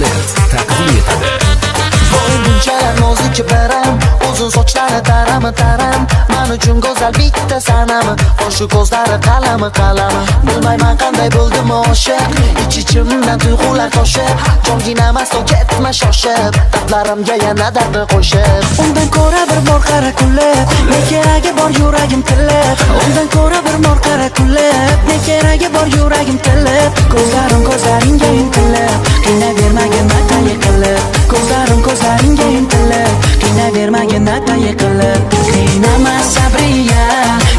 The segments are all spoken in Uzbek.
Planet taqdim etadi. Voy bunchalar nozik baram, uzun sochlari taram men uchun go'zal bitta sanami, o'sha ko'zlari qalami bilmayman qanday bo'ldim oshiq, ich-ichimdan tuyg'ular toshib, jonginamas ketma shoshib, dardlarimga yana dardni qo'shib. Undan ko'ra bir bor qara kulib, ne keragi bor yuragim tilib, undan ko'ra bir bor qara kulib, ne keragi bor yuragim tilib, ko'zlaringga intilib, qiynavermagin mata yiqilib, ko'zlaringga intilib, qiynavermagin mata yiqilib. Qiynama sabriya,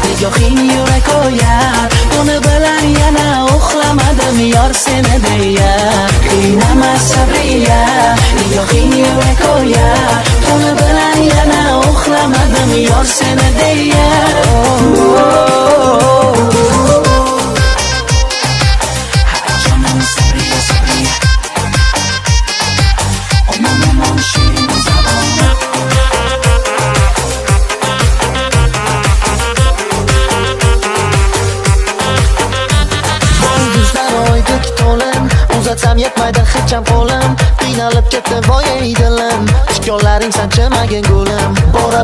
nigohing yurak o'yar, buni bilan yana uxlamadim yor seni deya. Qiynama sabriya, nigohing yurak o'yar, buni bilan yana uxlamadim yor seni deya. Uzatsam yetmaydi hech ham qo'lim, qiynalib ketdi voy ey dilim, ishkonlaring sanchimagin gulim.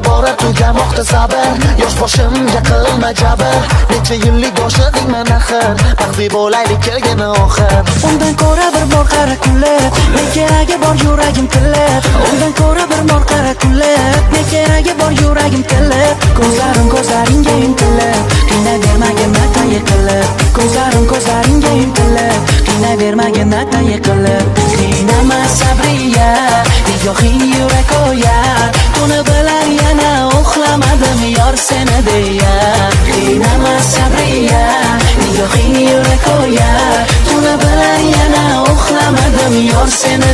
Bora tugamoqda sabr, yosh boshimga qilma jabr, necha yillik do'stligingman axir, baxtli bo'laylik kelgin oxir. Undan ko'ra bir bor qara kulib, ne keragi bor yuragim tilib, undan ko'ra bir bor qara kulib, ne keragi bor yuragim tilib, ko'zlaringga intilib, qiynavermagin mata yiqilib, ko'zlaringga intilib, qiynavermagin mata yiqilib. Qiynama sabriya, nigohing yurak o'yar, buni bilan yana uxlamadim yor seni deya. Qiynama sabriya, nigohing yurak o'yar, buni bilan yana uxlamadim yor seni